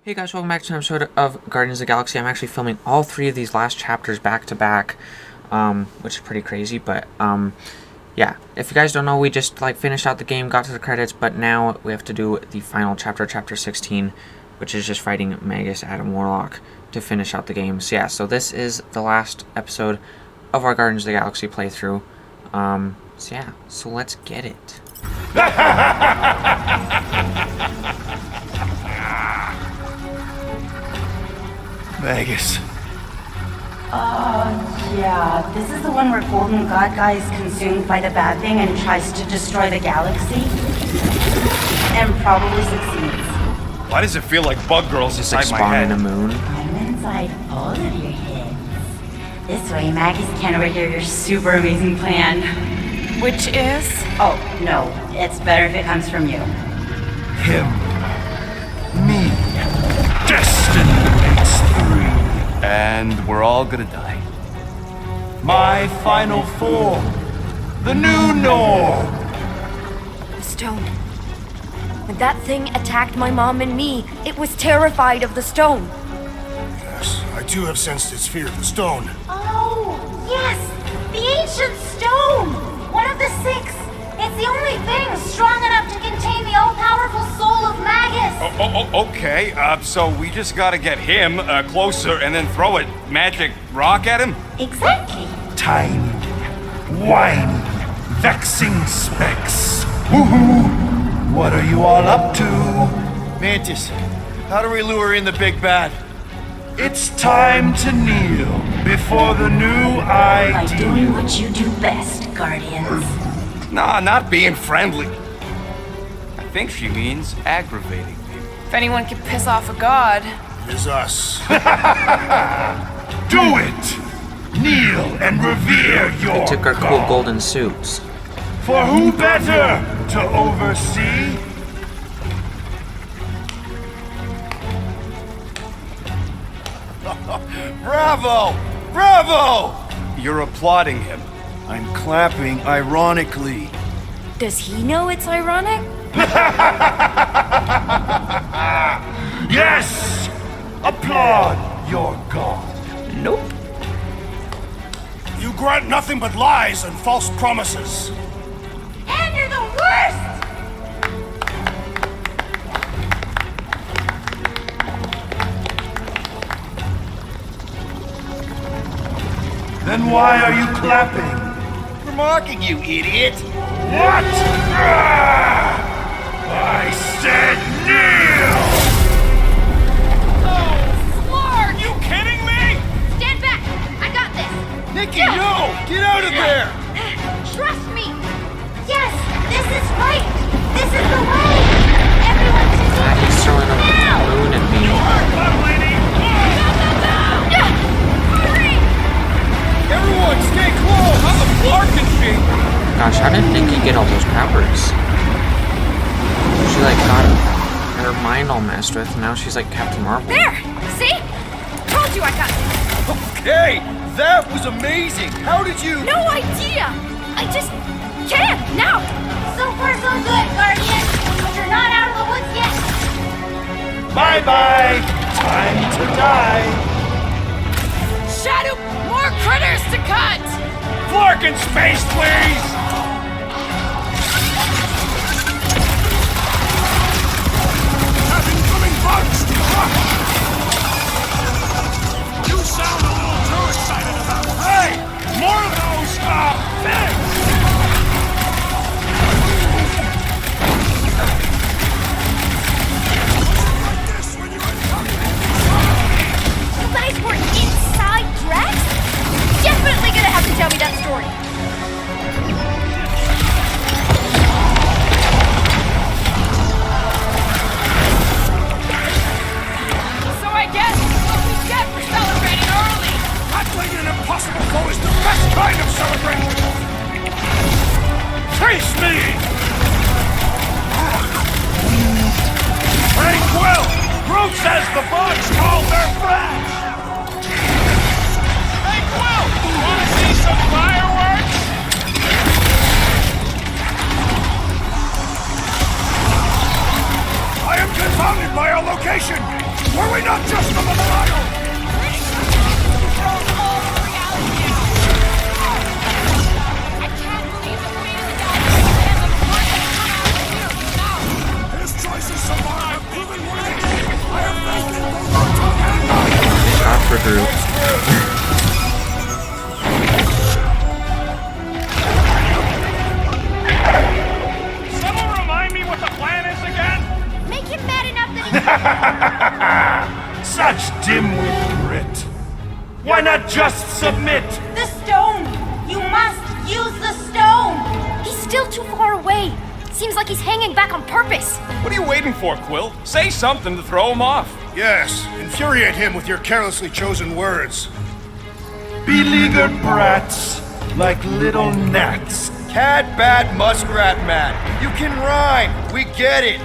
Hey guys, welcome back to an episode of Guardians of the Galaxy. I'm actually filming all three of these last chapters back to back, which is pretty crazy, but, yeah. If you guys don't know, we just, finished out the game, got to the credits, but now we have to do the final chapter, chapter 16, which is just fighting Magus, Adam Warlock, to finish out the game. So yeah, so this is the last episode of our Guardians of the Galaxy playthrough. So yeah, so let's get it. Magus. Yeah. This is the one where Golden God Guy is consumed by the bad thing and tries to destroy the galaxy. And probably succeeds. Why does it feel like Bug Girl's It's inside like my head? spawning a moon. I'm inside all of your heads. This way, Magus can't overhear your super amazing plan. Which is? Oh, no. It's better if it comes from you. Him. Me. Destiny makes three. And we're all gonna die. My final form. The new norm. The stone. When that thing attacked my mom and me, it was terrified of the stone. Yes, I too have sensed its fear of the stone. Oh, yes! The ancient stone! One of the six! It's the only thing strong enough to contain the all-powerful soul of Magus! Okay. So we just gotta get him closer and then throw a magic rock at him? Exactly! Tiny, whiny, vexing specks. Woohoo! What are you all up to? Mantis, how do we lure in the big bad? It's time to kneel before the new By doing ideal. what you do best, Guardians. Nah, not being friendly. I think she means aggravating me. If anyone could piss off a god. It is us. Do it! Kneel and revere your They took our cool god. golden suits. For who better to oversee? Bravo! Bravo! You're applauding him. I'm clapping ironically. Does he know it's ironic? Yes! Applaud your god. Nope. You grant nothing but lies and false promises. And you're the worst! Then why are you clapping? We're mocking you, idiot! What? I said kneel! Smart! You kidding me? Stand back! I got this! Nikki, no! Get out of there! Trust me! Yes! This is right! This is the way! Everyone to Ah, he's throwing a now! moon at me. Hurry! Everyone, stay close! I'm the Flarkin sheep! Gosh, how did Nikki get all those powers? She got her mind all messed with, and now she's like Captain Marvel. There! See? Told you I got this. Okay, that was amazing! How did you... No idea! I just can't now! So far so good, Guardian! But you're not out of the woods yet! Bye-bye! Time to die! Shadow! More critters to cut! Flarkin space, please! Incoming bugs! You sound a little too excited about it. Hey! More of those! Thanks! This when you're in You guys were inside Drax? Definitely gonna have to tell me that story. Were we not just on the Marauders? His choices so far have proven worthy. I have faith in Roberto and Shot for Drew. Someone remind me what the plan is again? Make him mad enough that he... Such dim-wit grit. Why not just submit? The stone! You must use the stone! He's still too far away. Seems like he's hanging back on purpose. What are you waiting for, Quill? Say something to throw him off. Yes, infuriate him with your carelessly chosen words. Beleaguered brats, like little gnats. Cat, bat, muskrat, mat. You can rhyme. We get it.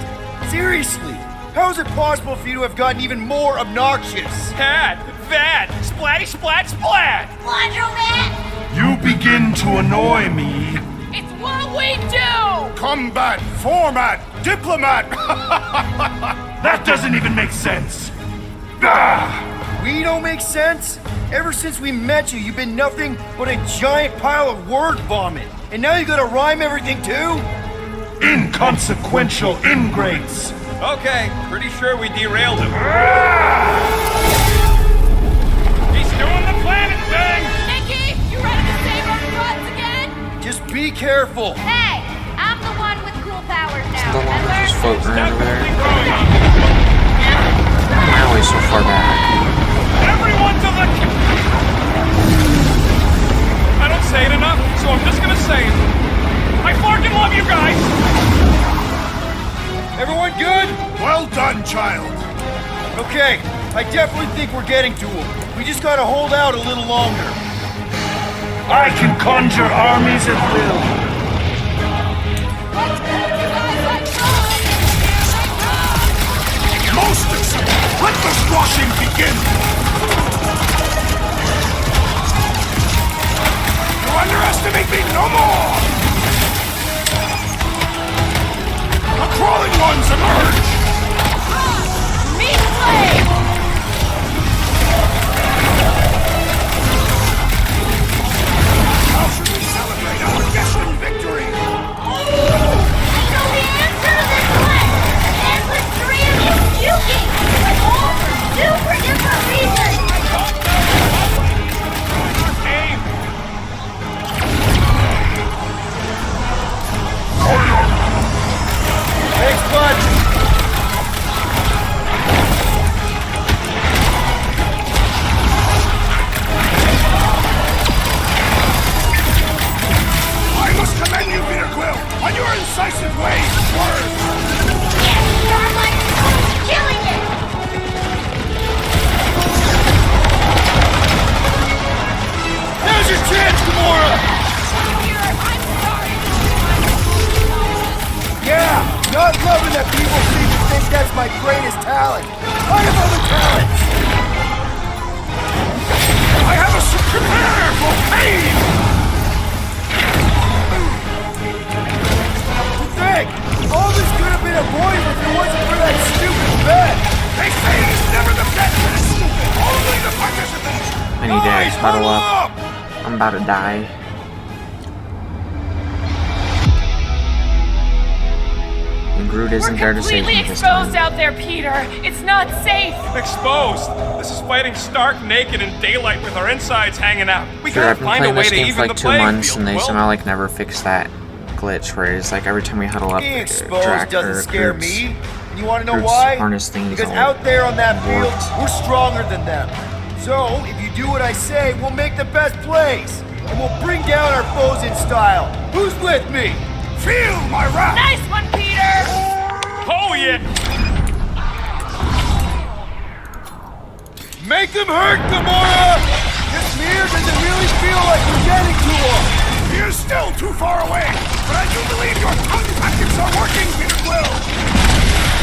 Seriously, how is it possible for you to have gotten even more obnoxious? Cat, that, splatty, splat, splat! Laundromat! You begin to annoy me. It's what we do! Combat, format, diplomat! That doesn't even make sense. Ah! We don't make sense? Ever since we met you, you've been nothing but a giant pile of word vomit. And now you gotta rhyme everything too? Inconsequential ingrates. Okay, pretty sure we derailed him. He's doing the planet thing! Nikki, you ready to save our butts again? Just be careful. Hey, I'm the one with cool powers now. The longer just floating around over Definitely there. growing on. Why are we so far back? Everyone to the... I don't say it enough, so I'm just gonna say it. I fucking love you guys! Everyone good? Well done, child. Okay, I definitely think we're getting to him. We just gotta hold out a little longer. I can conjure armies at will. Most acceptable. Let the squashing begin. You underestimate me no more. The crawling ones emerge. Meat slave! How should we celebrate our destined victory? So the answer to this one ends with three of you puking, but all for super different reasons. Aim! Thanks, bud. I must commend you, Peter Quill, on your incisive ways and words. Yes, you're like killing it. Now's your chance, Gamora! I'm sorry. Yeah, not loving that people seem to think that's my greatest talent. I have other talents. I have a prepare for pain. Think, all this could have been avoided if it wasn't for that stupid bet. They say it's never the bet that is stupid, only the participant. I need to Guys, huddle huddle up. up! I'm about to die. And Groot isn't there We're to save completely me this exposed time. out there, Peter. It's not safe. Exposed. This is fighting stark naked in daylight with our insides hanging out. We Dude, gotta I've been find a playing way this to game for even the like 2 playing months, field, and they Quill. somehow like never fixed that glitch where it's like every time we huddle up, Being exposed Drac doesn't or scare Groot's- me. And you want to know Groot's why? harness thing is Because all out there on that field, warped. we're stronger than them. So, if you do what I say, we'll make the best plays. And we'll bring down our foes in style. Who's with me? Feel my wrath. Nice one, Peter. Oh yeah! Make them hurt, Gamora! This mirror doesn't really feel like we're getting to him. He is still too far away, but I do believe your tongue tactics are working, Peter Quill.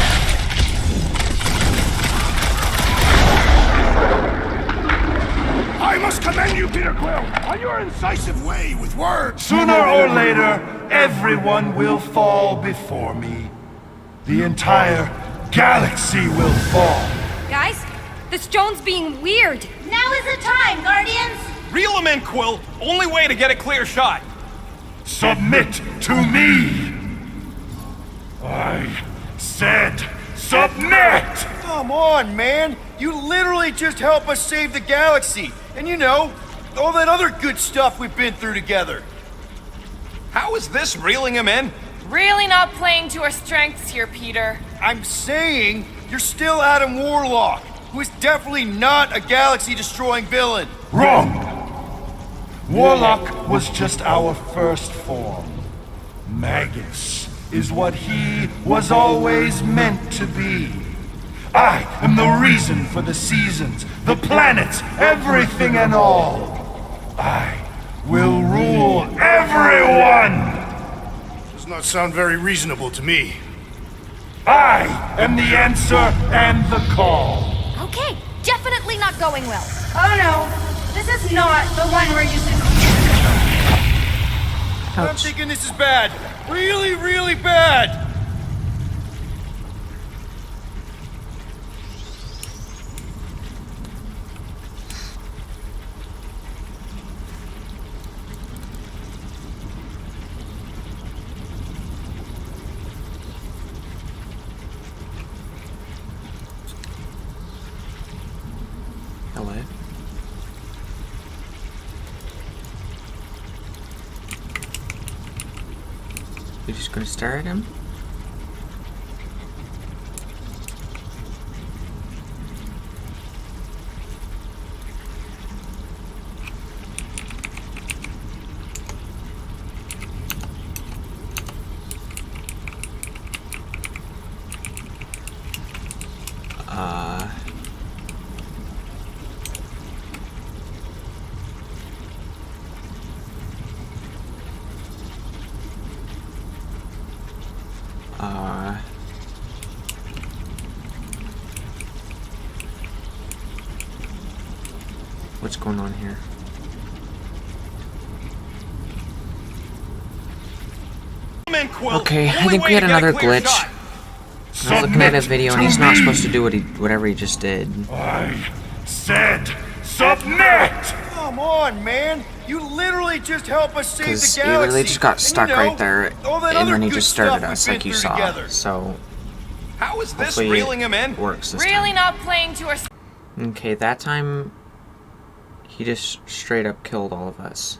I must commend you, Peter Quill, on your incisive way with words. Sooner or later, everyone will fall before me. The entire galaxy will fall. The stone's being weird. Now is the time, Guardians! Reel him in, Quill. Only way to get a clear shot. Submit to me! I said submit! Come on, man! You literally just help us save the galaxy. And you know, all that other good stuff we've been through together. How is this reeling him in? Really not playing to our strengths here, Peter. I'm saying you're still Adam Warlock, who is definitely not a galaxy-destroying villain. Wrong! Warlock was just our first form. Magus is what he was always meant to be. I am the reason for the seasons, the planets, everything and all. I will rule everyone! Does not sound very reasonable to me. I am the answer and the call. Okay, definitely not going well. Oh no, this is not the one where you I'm thinking this is bad. Really, really bad. Hello. You're just gonna stare at him? What's going on here? Okay, I think we had another glitch. I was looking at his video and he's not supposed to do whatever he just did. I said submit! Come on, man! You literally just help us save the Because galaxy. he literally just got stuck And you know, right there, all that and other then he good just started stuff us we've like been you through saw. together. So How is this hopefully reeling him in? it works this Really time. not playing to our... Okay, that time he just straight up killed all of us.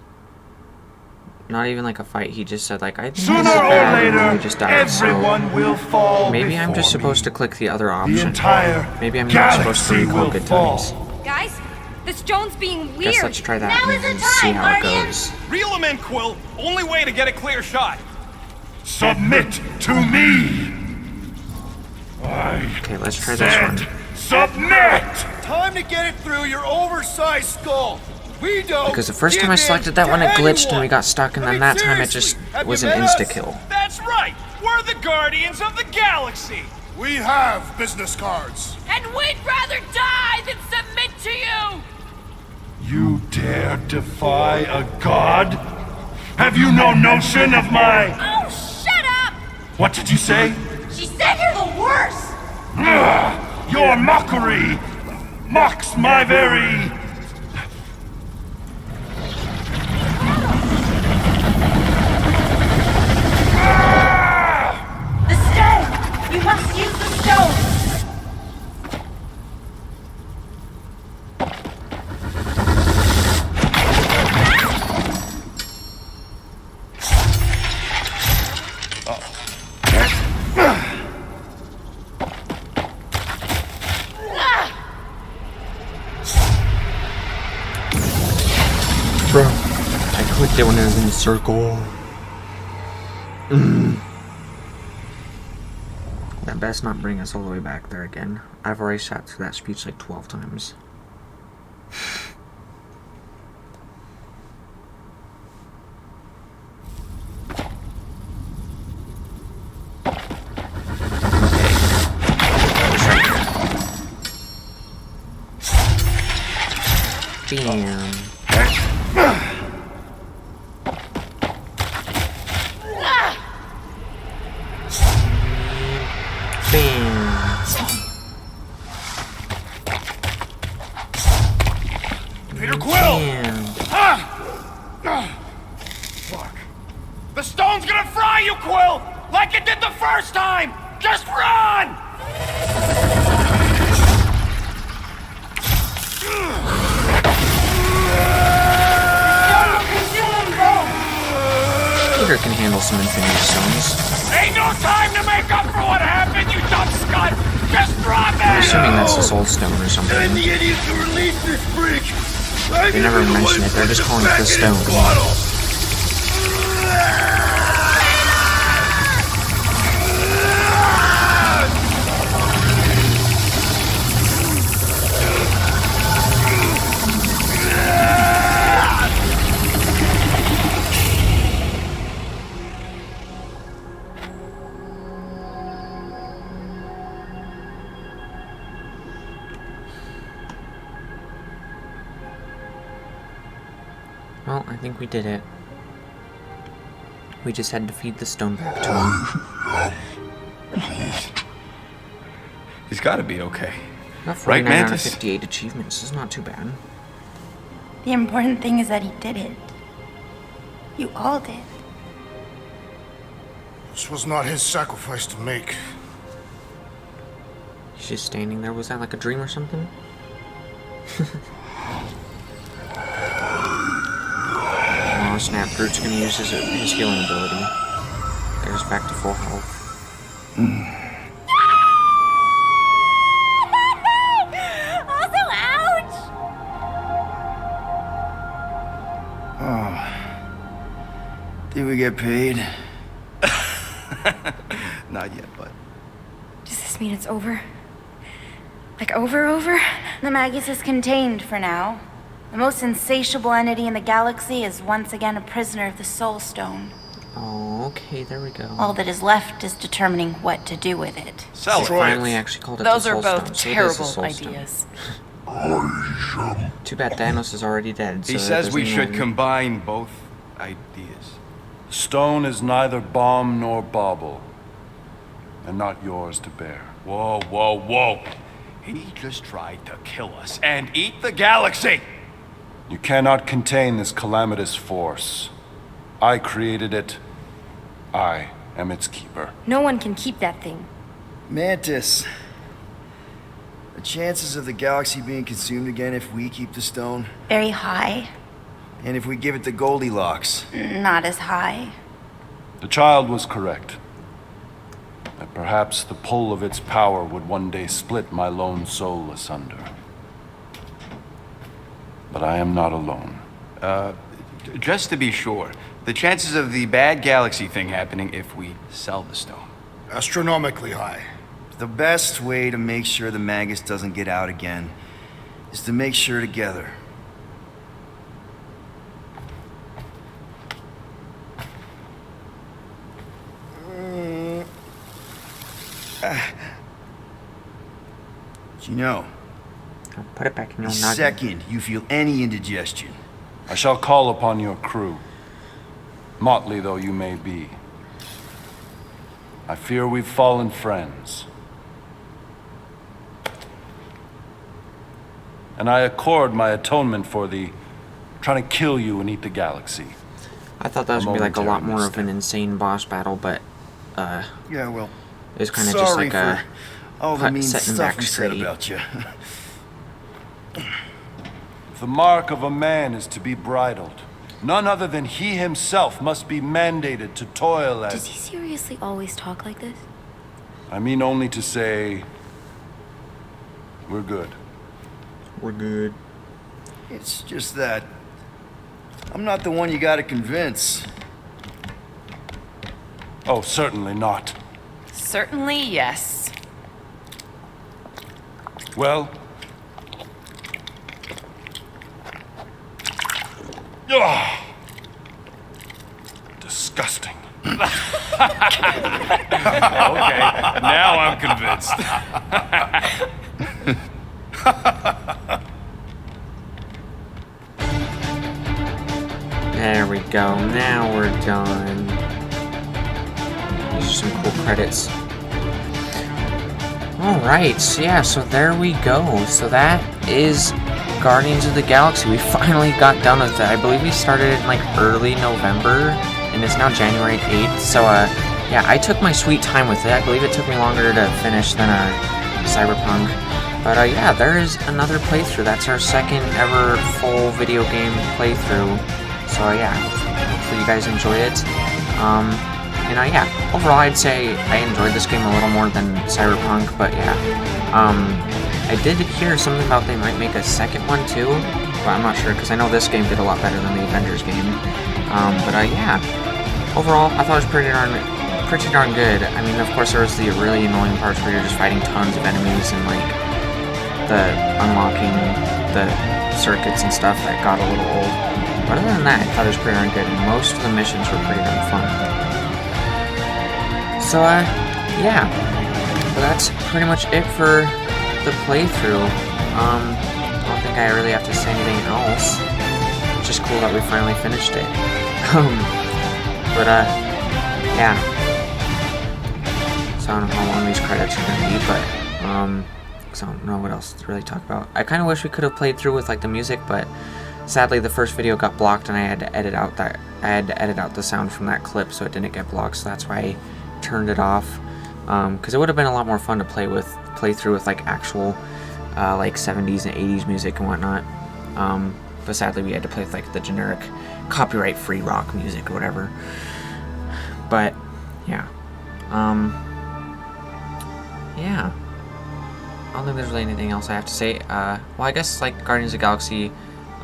Not even like a fight. He just said like, I think this is Sooner or bad, and then we later, just died. So everyone will fall. maybe I'm just before supposed me. to click the other The option. entire Maybe I'm not supposed to galaxy recall will good fall. times. Guys, the stone's being Guess weird. let's try that Now is and the see time, how it Guardians. goes. Reel him in, Quill. Only way to get a clear shot. Submit to me. I Okay, let's try this said one. submit! Time to get it through your oversized skull. We don't. Because the first give time I in selected that to one, it glitched and anyone. we got stuck, and I then mean, that time it seriously, just have was you an met us? insta-kill. That's right. We're the Guardians of the Galaxy. We have business cards. And we'd rather die than submit to you! You dare defy a god? Have you no notion of my... Oh, shut up! What did you say? She said you're the worst! Ugh, your mockery mocks my very... The stone! You must use the stone! Bro, I clicked it when it was in the circle. That best not bring us all the way back there again. I've already sat through that speech like 12 times. Bam. Bam. Peter Quill! Damn. Fuck. The stone's gonna fry you, Quill! Like it did the first time! Just run! Peter can handle some Infinity Stones. Ain't no time to make up for what happened, you dumb scut! Just drop it! I'm assuming that's the Soul Stone or something. And the idiot to release this freak! They never mention it, they're just calling it the stone. Well, I think we did it. We just had to feed the stone back to him. He's gotta be okay. Got 49 Right, out of Mantis? 58 achievements is not too bad. The important thing is that he did it. You all did. This was not his sacrifice to make. He's just standing there. Was that like a dream or something? Oh snap, Groot's gonna use his healing ability. Get us back to full health. Also, ouch! Did we get paid? Not yet, but... Does this mean it's over? Like over? The Magus is contained for now. The most insatiable entity in the galaxy is once again a prisoner of the Soul Stone. Oh, okay, there we go. All that is left is determining what to do with it. Sell it. Finally actually called it Those the are Soul both Stone, so it is the terrible Soul Stone. ideas. Too bad Thanos is already dead. So He that says we doesn't should matter. combine both ideas. Stone is neither bomb nor bauble, and not yours to bear. Whoa, whoa, whoa. He just tried to kill us and eat the galaxy! You cannot contain this calamitous force. I created it. I am its keeper. No one can keep that thing. Mantis. The chances of the galaxy being consumed again if we keep the stone, Very high, and if we give it to Goldilocks. not as high. The child was correct. That perhaps the pull of its power would one day split my lone soul asunder. But I am not alone. Just to be sure, the chances of the bad galaxy thing happening if we sell the stone. Astronomically high. The best way to make sure the Magus doesn't get out again is to make sure together. You know, I'll put it back in the your noggin. second you feel any indigestion, I shall call upon your crew, motley though you may be. I fear we've fallen friends. And I accord my atonement for the trying to kill you and eat the galaxy. I thought that was gonna be like a lot more of an insane boss battle, but yeah, well, it was kind of just sorry like a for all the mean setting stuff back we said straight. about you. If the mark of a man is to be bridled, none other than he himself must be mandated to toil Does as... he seriously always talk like this? I mean only to say, we're good. We're good. It's just that I'm not the one you gotta convince. Oh, certainly not. Certainly, yes. Well... Ugh. Disgusting. Okay, now I'm convinced. There we go. Now we're done. These are some cool credits. Alright, so yeah, so there we go. So that is Guardians of the Galaxy. We finally got done with it. I believe we started in like early November, and it's now January 8th. So yeah, I took my sweet time with it. I believe it took me longer to finish than Cyberpunk. But yeah, there is another playthrough. That's our second ever full video game playthrough. So yeah, hopefully you guys enjoyed it. And yeah, overall I'd say I enjoyed this game a little more than Cyberpunk, but yeah. I did hear something about they might make a second one too, but I'm not sure because I know this game did a lot better than the Avengers game. But yeah, overall I thought it was pretty darn good. I mean, of course there was the really annoying parts where you're just fighting tons of enemies and like the unlocking the circuits and stuff that got a little old. But other than that, I thought it was pretty darn good, and most of the missions were pretty darn fun. So yeah, but that's pretty much it for the playthrough. I don't think I really have to say anything else. It's just cool that we finally finished it. But yeah. So I don't know how long these credits are gonna be, but because I don't know what else to really talk about. I kind of wish we could have played through with like the music, but sadly the first video got blocked, and I had to edit out the sound from that clip so it didn't get blocked. So that's why I turned it off. Because it would have been a lot more fun to play through with like actual like 70s and 80s music and whatnot. But sadly we had to play with like the generic copyright-free rock music or whatever. But yeah. Yeah. I don't think there's really anything else I have to say. Well, I guess like Guardians of the Galaxy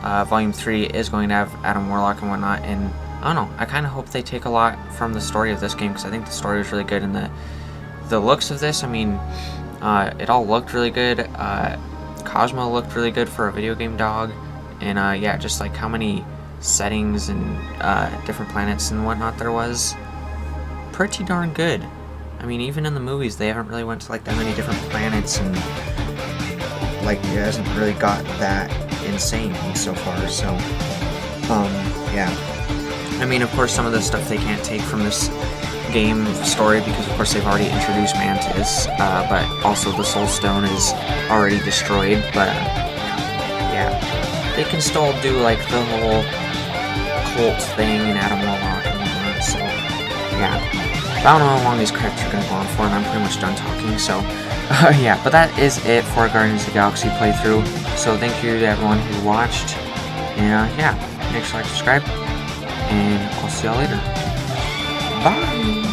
Volume 3 is going to have Adam Warlock and whatnot, and I don't know, I kind of hope they take a lot from the story of this game, because I think the story was really good, and the looks of this, I mean, it all looked really good. Cosmo looked really good for a video game dog, and yeah, just like how many settings and different planets and whatnot there was. Pretty darn good. I mean, even in the movies, they haven't really went to like that many different planets, and like it hasn't really got that insane so far. So, yeah. I mean, of course, some of the stuff they can't take from this game story because, of course, they've already introduced Mantis, but also the Soul Stone is already destroyed. But yeah, they can still do like the whole cult thing and Adam Warlock and whatnot. So yeah. I don't know how long these credits are going to go on for, and I'm pretty much done talking, so yeah, but that is it for Guardians of the Galaxy playthrough. So thank you to everyone who watched, and yeah, make sure to like, subscribe, and I'll see y'all later. Bye!